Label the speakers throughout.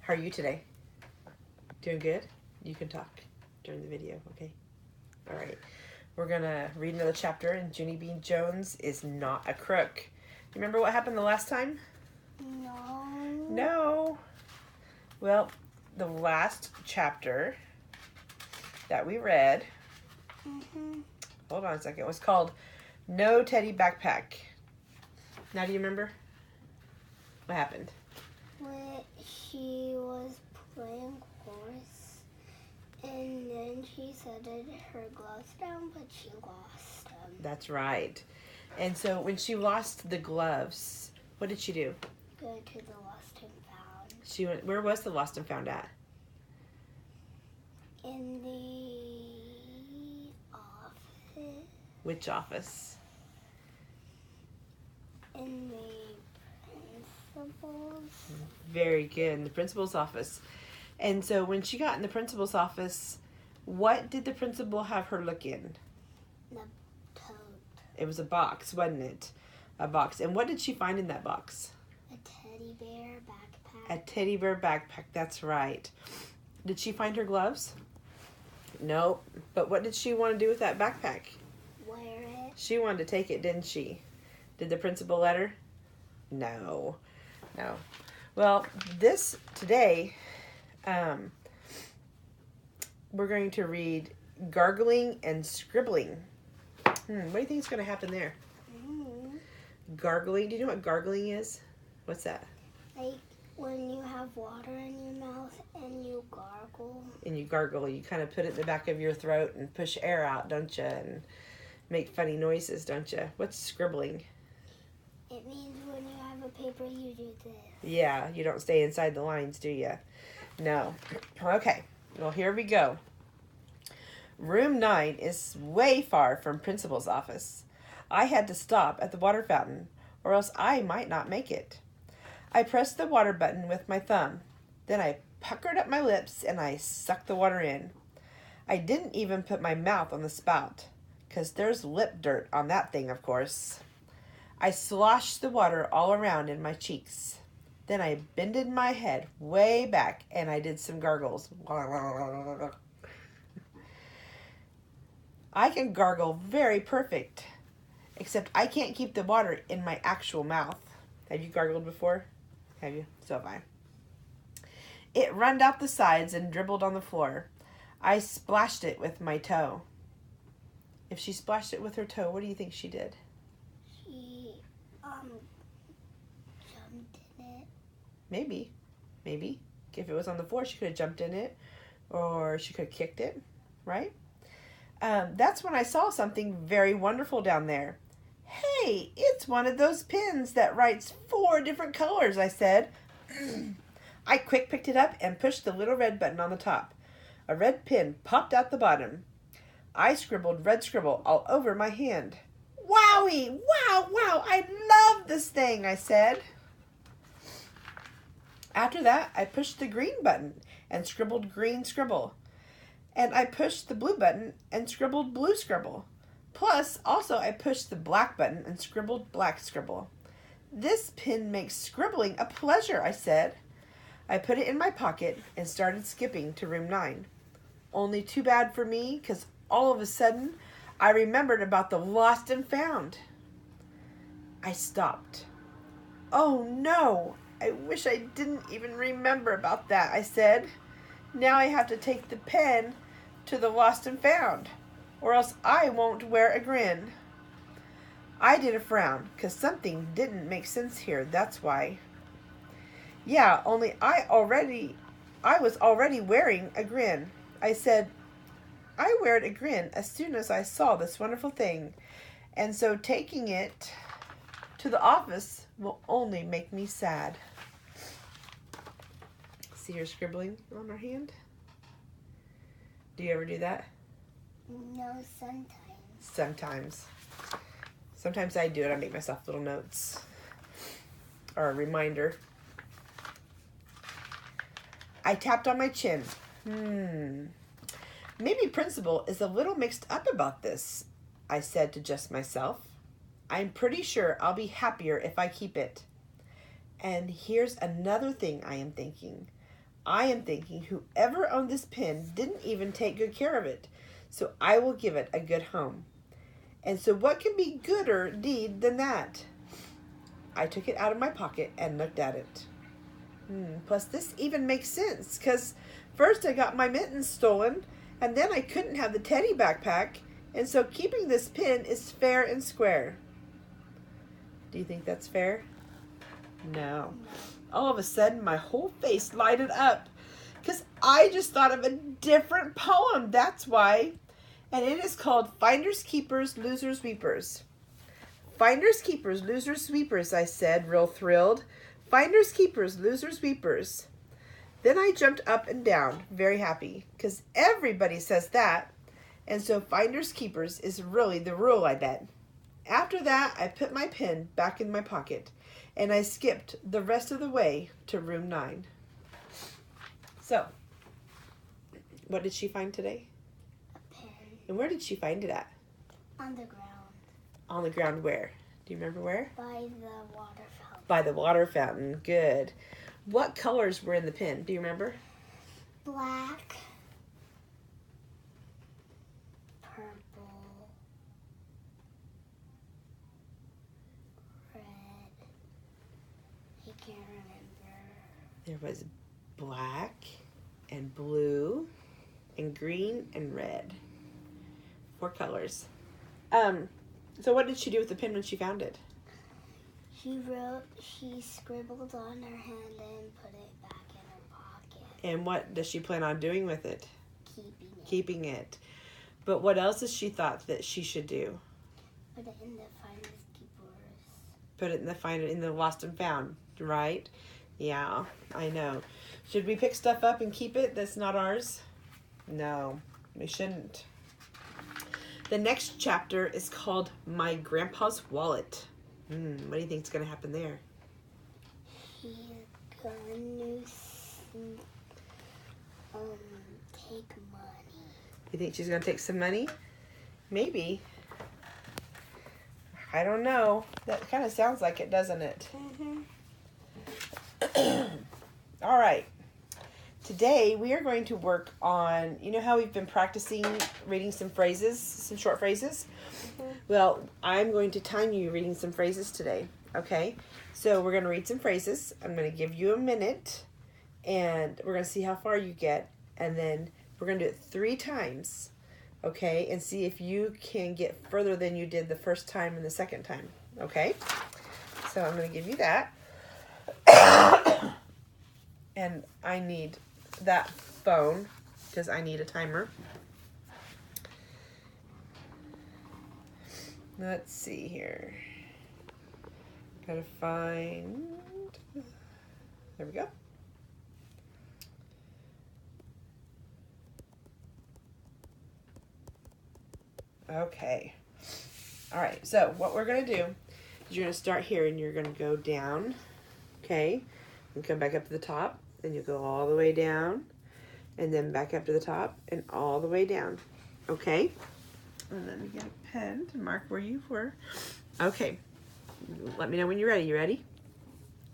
Speaker 1: How are you today? Doing good? You can talk during the video, okay? All right. We're going to read another chapter, and Junie Bean Jones is not a crook. You remember what happened the last time?
Speaker 2: No.
Speaker 1: No. Well, the last chapter that we read, hold on a second, it was called No Teddy Backpack. Now, do you remember what happened?
Speaker 2: When she was playing horse, and then she set her gloves down, but she lost them.
Speaker 1: That's right. And so when she lost the gloves, what did she do?
Speaker 2: Go to the lost and found.
Speaker 1: She went. Where was the lost and found at?
Speaker 2: In the office.
Speaker 1: Which office?
Speaker 2: In the principal's.
Speaker 1: Very good. In the principal's office. And so when she got in the principal's office, what did the principal have her look in?
Speaker 2: The tote.
Speaker 1: It was a box, wasn't it? A box. And what did she find in that box?
Speaker 2: A teddy bear backpack.
Speaker 1: A teddy bear backpack. That's right. Did she find her gloves? No. But what did she want to do with that backpack?
Speaker 2: Wear it.
Speaker 1: She wanted to take it, didn't she? Did the principal let her? No. No. Well, today, we're going to read Gargling and Scribbling. What do you think is going to happen there? Gargling. Do you know what gargling is? What's that?
Speaker 2: Like when you have water in your mouth and you gargle.
Speaker 1: And you gargle. You kind of put it in the back of your throat and push air out, don't you? And make funny noises, don't you? What's scribbling?
Speaker 2: It means when you have a paper, you do this.
Speaker 1: Yeah, you don't stay inside the lines, do you? No. Okay, well, here we go. Room 9 is way far from principal's office. I had to stop at the water fountain, or else I might not make it. I pressed the water button with my thumb. Then I puckered up my lips and I sucked the water in. I didn't even put my mouth on the spout, 'cause there's lip dirt on that thing, of course. I sloshed the water all around in my cheeks. Then I bended my head way back and I did some gargles. I can gargle very perfect, except I can't keep the water in my actual mouth. Have you gargled before? Have you? So have I. It runned out the sides and dribbled on the floor. I splashed it with my toe. If she splashed it with her toe, what do you think she did?
Speaker 2: She jumped in it.
Speaker 1: Maybe. If it was on the floor, she could have jumped in it, or she could have kicked it, right? That's when I saw something very wonderful down there. Hey, it's one of those pins that writes 4 different colors, I said. I quick picked it up and pushed the little red button on the top. A red pin popped out the bottom. I scribbled red scribble all over my hand. Wowie! Wow! I love this thing, I said. After that, I pushed the green button and scribbled green scribble. And I pushed the blue button and scribbled blue scribble. Plus, also I pushed the black button and scribbled black scribble. This pin makes scribbling a pleasure, I said. I put it in my pocket and started skipping to room 9. Only too bad for me, 'cause all of a sudden, I remembered about the lost and found. I stopped. Oh no, I wish I didn't even remember about that, I said. Now I have to take the pen to the lost and found, or else I won't wear a grin. I did a frown, 'cause something didn't make sense here, that's why. Yeah, only I was already wearing a grin. I said, I wear a grin as soon as I saw this wonderful thing, and so taking it to the office will only make me sad. See her scribbling on her hand? Do you ever do that?
Speaker 2: No, sometimes.
Speaker 1: Sometimes I do it. I make myself little notes or a reminder. I tapped on my chin. Maybe principal is a little mixed up about this, I said to just myself. I'm pretty sure I'll be happier if I keep it. And here's another thing I am thinking. I am thinking whoever owned this pen didn't even take good care of it, so I will give it a good home. And so what can be gooder deed than that? I took it out of my pocket and looked at it. Plus, this even makes sense, because first I got my mittens stolen, and then I couldn't have the teddy backpack, and so keeping this pen is fair and square. Do you think that's fair? No. All of a sudden, my whole face lighted up, because I just thought of a different poem, that's why. And it is called Finders Keepers, Losers Weepers. Finders Keepers, Losers Weepers, I said, real thrilled. Finders Keepers, Losers Weepers. Then I jumped up and down, very happy, because everybody says that, and so Finders Keepers is really the rule, I bet. After that, I put my pen back in my pocket, and I skipped the rest of the way to room 9. So, what did she find today?
Speaker 2: A pen.
Speaker 1: And where did she find it at?
Speaker 2: On the ground.
Speaker 1: On the ground where? Do you remember where?
Speaker 2: By the water fountain.
Speaker 1: By the water fountain. Good. What colors were in the pen? Do you remember?
Speaker 2: Black. Purple. Red. I can't remember.
Speaker 1: There was black and blue and green and red. 4 colors. So what did she do with the pen when she found it?
Speaker 2: She scribbled on her hand and put it back in her pocket.
Speaker 1: And what does she plan on doing with it?
Speaker 2: Keeping it.
Speaker 1: Keeping it. But what else has she thought that she should do?
Speaker 2: Put it in the Finders Keepers.
Speaker 1: Put it in the lost and found, right? Yeah, I know. Should we pick stuff up and keep it that's not ours? No, we shouldn't. The next chapter is called My Grandpa's Wallet. What do you think is going to happen there?
Speaker 2: He's going to take money.
Speaker 1: You think she's going to take some money? Maybe. I don't know. That kind of sounds like it, doesn't it? All right. Today we are going to work on, you know how we've been practicing reading some phrases, some short phrases? Well, I'm going to time you reading some phrases today, okay? So we're going to read some phrases. I'm going to give you a minute, and we're going to see how far you get, and then we're going to do it 3 times, okay? And see if you can get further than you did the first time and the second time, okay? So I'm going to give you that. And I need that phone because I need a timer. Let's see here. Gotta find. There we go. Okay. All right. So what we're gonna do is you're gonna start here and you're gonna go down. Okay. And come back up to the top. Then you go all the way down, and then back up to the top, and all the way down. Okay? And let me get a pen to mark where you were. Okay. Let me know when you're ready. You ready?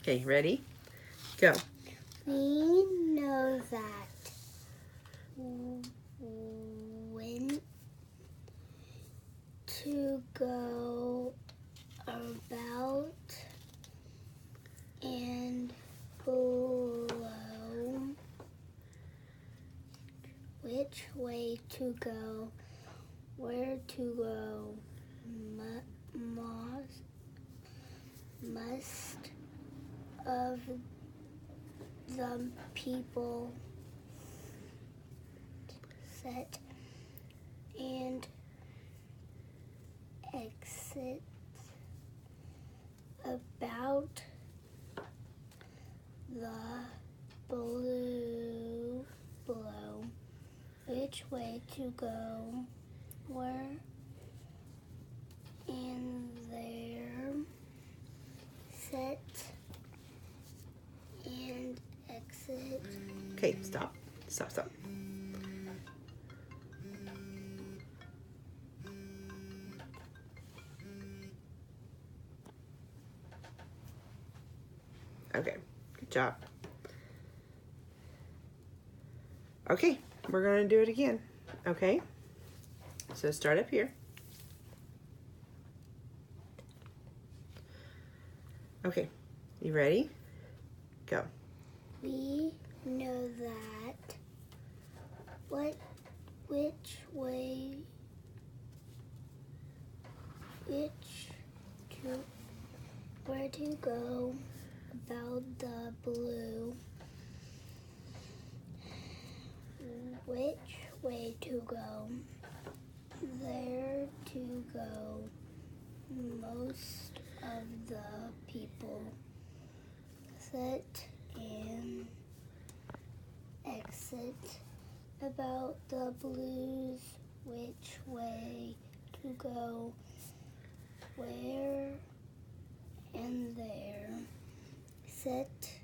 Speaker 1: Okay, ready? Go.
Speaker 2: We know that when to go about and below, which way to go, where to go, must of the people set and exit about the blue below, which way to go, where and there, set and exit.
Speaker 1: Okay, stop. Stop, stop. Okay, good job. Okay, we're going to do it again. Okay, so start up here. Okay, you ready? Go.
Speaker 2: We know that where to go about the blue, which way to go, there to go, most of the people sit and exit about the blues, which way to go, where and there, sit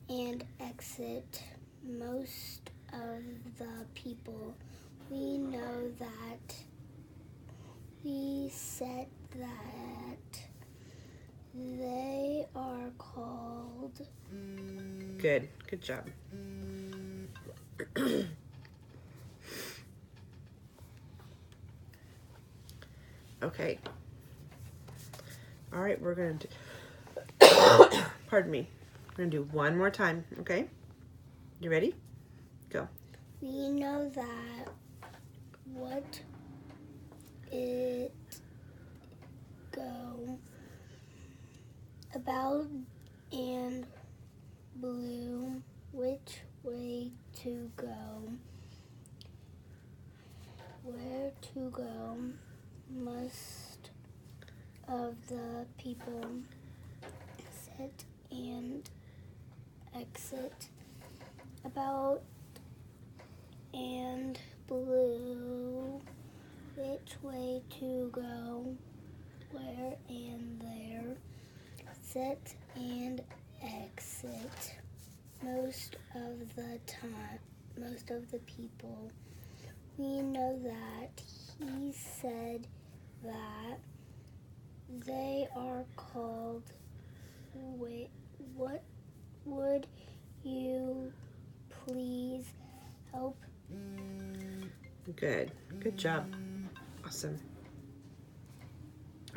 Speaker 2: and exit most of the people. We know that we said that they are called.
Speaker 1: Good. Good job. Okay. All right, we're going to do, pardon me. We're going to do one more time, okay? You ready? Go.
Speaker 2: We know that what it go about and blue, which way to go, where to go, most of the people sit and exit about and blue, which way to go, where and there, sit and exit most of the time, most of the people. We know that he said that they are called. Wait, what would you please help?
Speaker 1: Good. Good job. Awesome.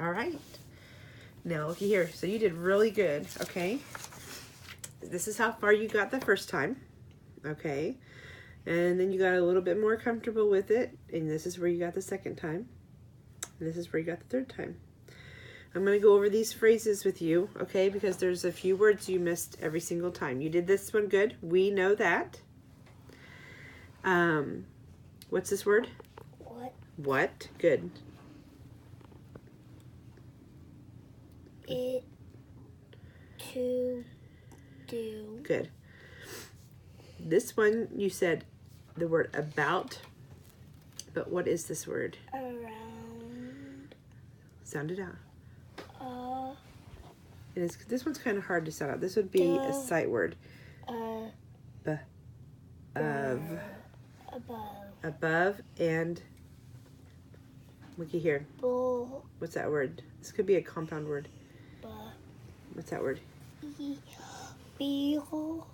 Speaker 1: All right. Now, looky here. So you did really good, okay? This is how far you got the first time, okay? And then you got a little bit more comfortable with it, and this is where you got the second time. And this is where you got the third time. I'm going to go over these phrases with you, okay? Because there's a few words you missed every single time. You did this one good. We know that. What's this word?
Speaker 2: What?
Speaker 1: What? Good.
Speaker 2: It to do.
Speaker 1: Good. This one, you said the word about, but what is this word?
Speaker 2: Around.
Speaker 1: Sound it out. It is. This one's kind of hard to sound out. This would be a sight word. Of. Above and. Looky here.
Speaker 2: Bull.
Speaker 1: What's that word? This could be a compound word. What's that word?
Speaker 2: Below.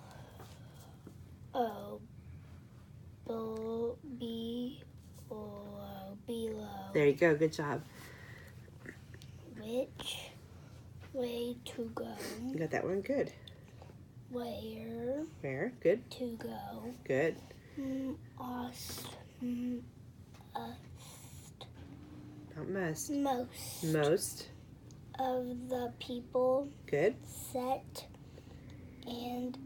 Speaker 2: Oh. Below.
Speaker 1: There you go. Good job.
Speaker 2: Which way to go?
Speaker 1: You got that one good.
Speaker 2: Where?
Speaker 1: Where? Good.
Speaker 2: To go.
Speaker 1: Good. Not must. Most.
Speaker 2: Of the people.
Speaker 1: Good.
Speaker 2: Set. And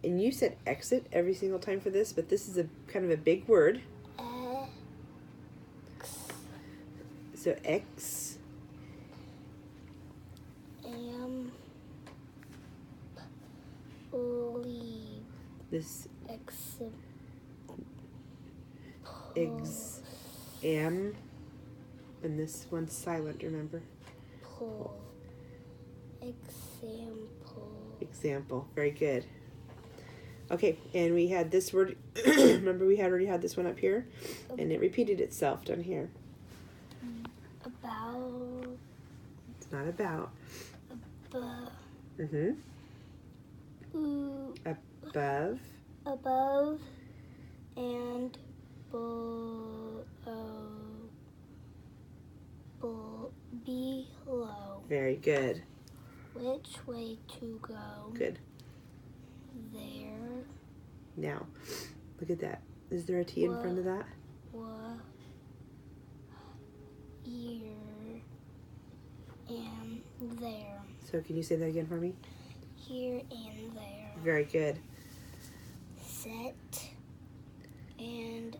Speaker 1: and you said exit every single time for this, but this is a kind of a big word. So X.
Speaker 2: Leave.
Speaker 1: This. Am. And this one's silent, remember?
Speaker 2: Pull.
Speaker 1: Example. Very good. Okay, and we had this word. Remember we had already had this one up here? And it repeated itself down here.
Speaker 2: About.
Speaker 1: It's not about.
Speaker 2: Above.
Speaker 1: Above.
Speaker 2: Above and below.
Speaker 1: Very good.
Speaker 2: Which way to go?
Speaker 1: Good.
Speaker 2: There.
Speaker 1: Now, look at that. Is there a T in front of that?
Speaker 2: Here and there.
Speaker 1: So can you say that again for me?
Speaker 2: Here and there.
Speaker 1: Very good.
Speaker 2: Set and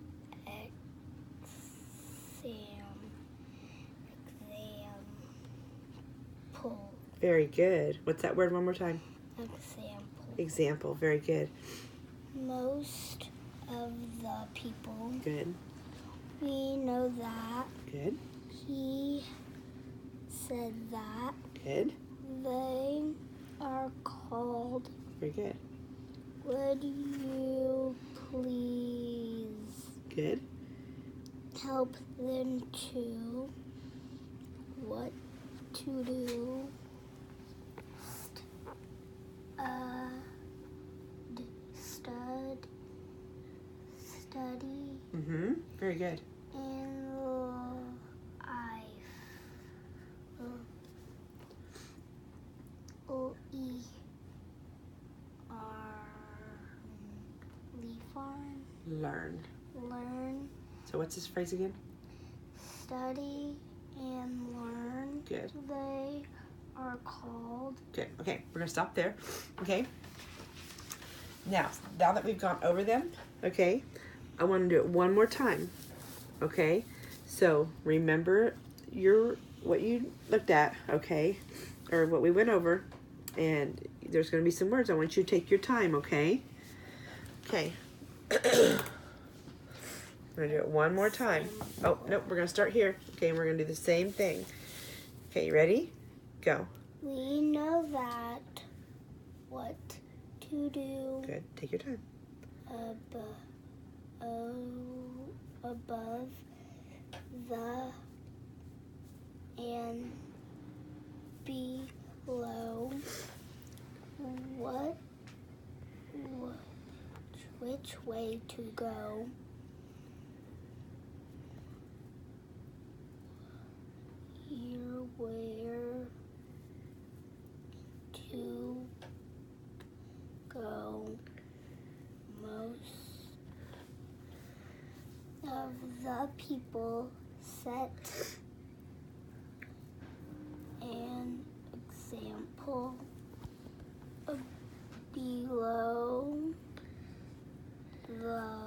Speaker 2: example.
Speaker 1: Very good. What's that word one more time?
Speaker 2: Example.
Speaker 1: Example. Very good.
Speaker 2: Most of the people.
Speaker 1: Good.
Speaker 2: We know that.
Speaker 1: Good.
Speaker 2: He said that.
Speaker 1: Good.
Speaker 2: They are called.
Speaker 1: Very good.
Speaker 2: Would you please
Speaker 1: Good.
Speaker 2: help them to what to do? Study
Speaker 1: Very good.
Speaker 2: in
Speaker 1: Learn.
Speaker 2: Learn.
Speaker 1: So what's this phrase again?
Speaker 2: Study and learn.
Speaker 1: Good.
Speaker 2: They are called.
Speaker 1: Good. Okay, we're going to stop there. Okay. Now that we've gone over them, okay, I want to do it one more time. Okay? So remember what you looked at, okay? Or what we went over. And there's going to be some words. I want you to take your time, okay? Okay. We're going to do it one more time. Oh, nope, we're going to start here. Okay, and we're going to do the same thing. Okay, you ready? Go.
Speaker 2: We know that what to do.
Speaker 1: Good. Take your time.
Speaker 2: Above the and below. Which way to go? Here, where to go? Most of the people set an example below below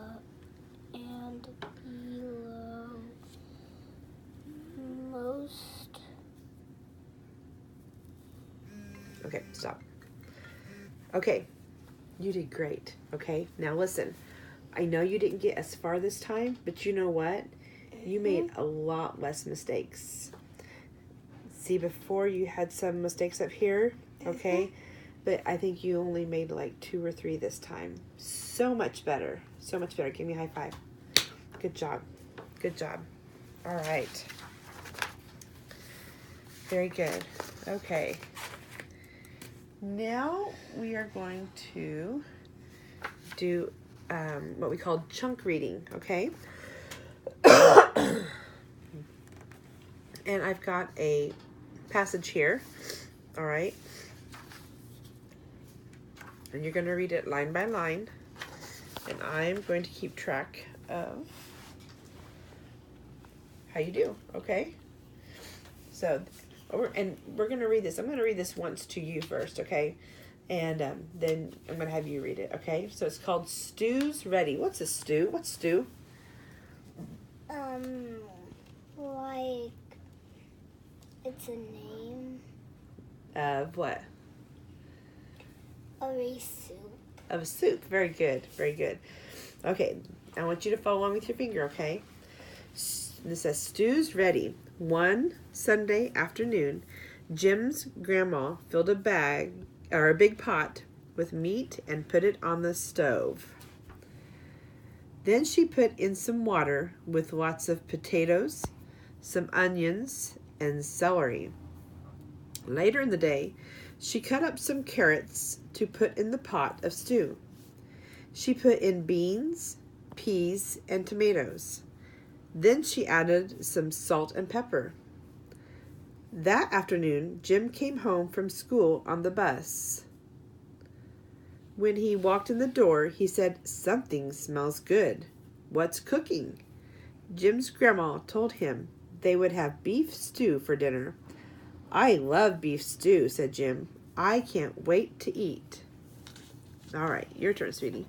Speaker 2: most.
Speaker 1: Okay, stop. Okay, you did great. Okay, now listen. I know you didn't get as far this time, but you know what? You made a lot less mistakes. See, before you had some mistakes up here, okay? But I think you only made like 2 or 3 this time. So much better. So much better. Give me a high five. Good job. Good job. All right. Very good. Okay. Now we are going to do what we call chunk reading, okay? And I've got a passage here, all right? And you're going to read it line by line. And I'm going to keep track of how you do, okay? So, we're going to read this. I'm going to read this once to you first, okay? And then I'm going to have you read it, okay? So it's called Stew's Ready. What's a stew? What's stew?
Speaker 2: Like, it's a name.
Speaker 1: Of what?
Speaker 2: Of a soup.
Speaker 1: Of a soup. Very good. Very good. Okay. I want you to follow along with your finger, okay? This says, Stew's ready. One Sunday afternoon, Jim's grandma filled a big pot with meat and put it on the stove. Then she put in some water with lots of potatoes, some onions, and celery. Later in the day, she cut up some carrots to put in the pot of stew. She put in beans, peas, and tomatoes. Then she added some salt and pepper. That afternoon, Jim came home from school on the bus. When he walked in the door, he said, "Something smells good. What's cooking?" Jim's grandma told him they would have beef stew for dinner. "I love beef stew," said Jim. "I can't wait to eat." All right, your turn, sweetie.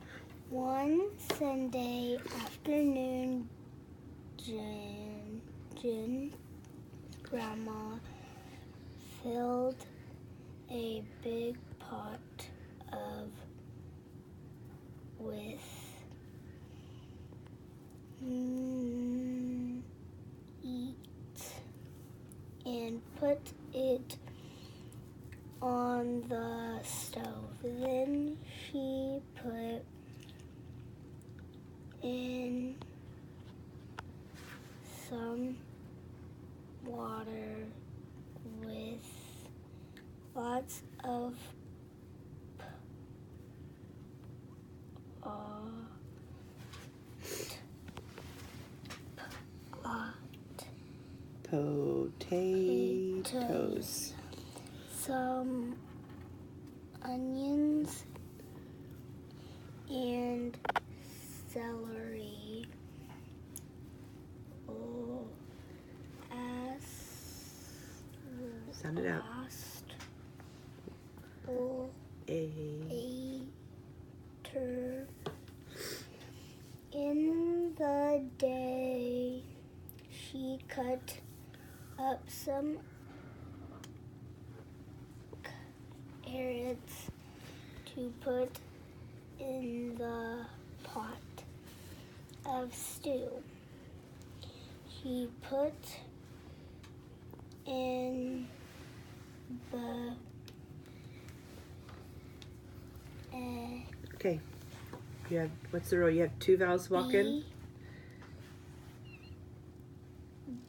Speaker 2: One Sunday afternoon, Jim's grandma filled a big pot with meat and put it on the stove. Then she put in some water with lots of
Speaker 1: Potatoes.
Speaker 2: some onions and celery.
Speaker 1: Sound it out.
Speaker 2: In the day, she cut up some carrots to put in the pot of stew. She put in the
Speaker 1: Okay. You have, what's the rule? You have two vowels walk in?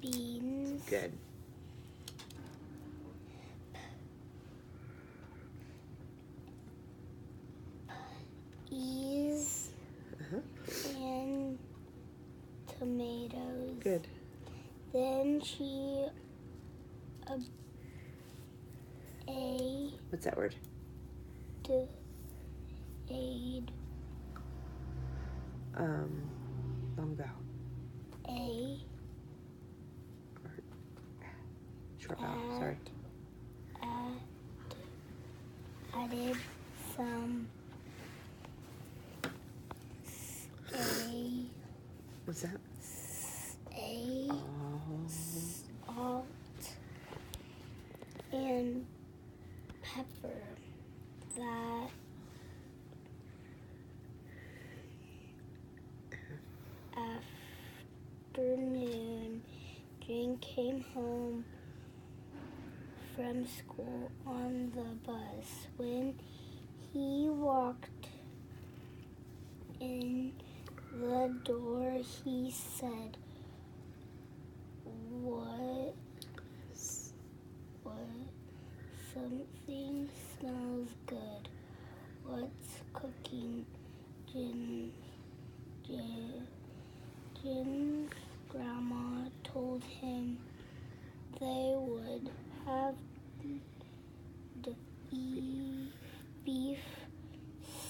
Speaker 2: Beans.
Speaker 1: Good.
Speaker 2: Peas. And tomatoes.
Speaker 1: Good.
Speaker 2: Then she
Speaker 1: What's that word? Long vowel. Short vowel, sorry.
Speaker 2: Added some
Speaker 1: What's that?
Speaker 2: Salt and pepper. That afternoon, Jane came home from school on the bus. When he walked in the door, he said, What? Something smells good. What's cooking?" Jim's grandma told him they would have the beef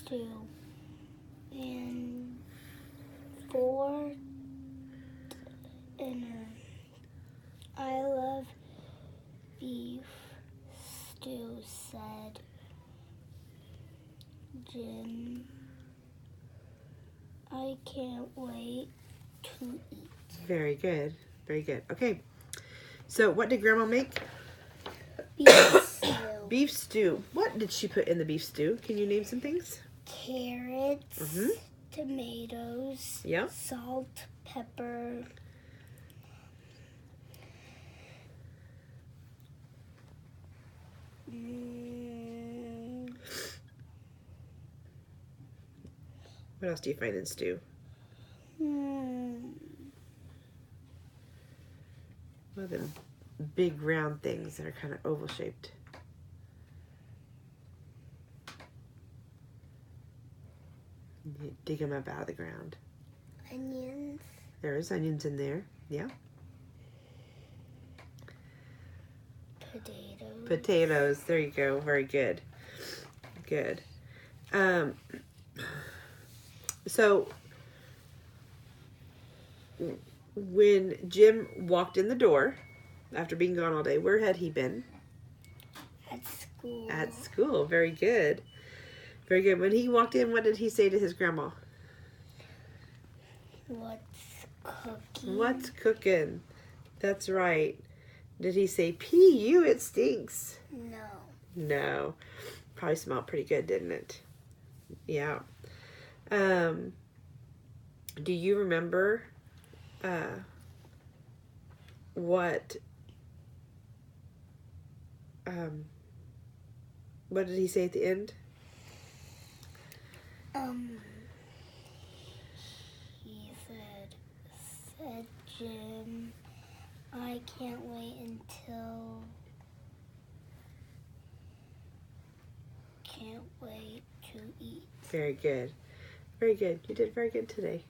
Speaker 2: stew and for dinner. "I love beef stew," said Jim. "I can't wait to eat."
Speaker 1: Very good. Very good. Okay. So what did Grandma make?
Speaker 2: Beef stew.
Speaker 1: Beef stew. What did she put in the beef stew? Can you name some things?
Speaker 2: Carrots, tomatoes,
Speaker 1: Yeah.
Speaker 2: salt, pepper,
Speaker 1: What else do you find in stew? What are them big round things that are kind of oval shaped? You dig them up out of the ground.
Speaker 2: Onions.
Speaker 1: There's onions in there. Yeah.
Speaker 2: Potatoes.
Speaker 1: Potatoes. There you go. Very good. Good. So when Jim walked in the door after being gone all day, where had he been?
Speaker 2: At school.
Speaker 1: At school. Very good. Very good. When he walked in, what did he say to his grandma?
Speaker 2: What's cooking?
Speaker 1: What's cooking? That's right. Did he say, P.U., it stinks?
Speaker 2: No.
Speaker 1: No. Probably smelled pretty good, didn't it? Yeah. Do you remember what did he say at the end?
Speaker 2: He said, Jim, I can't wait to eat.
Speaker 1: Very good. Very good. You did very good today.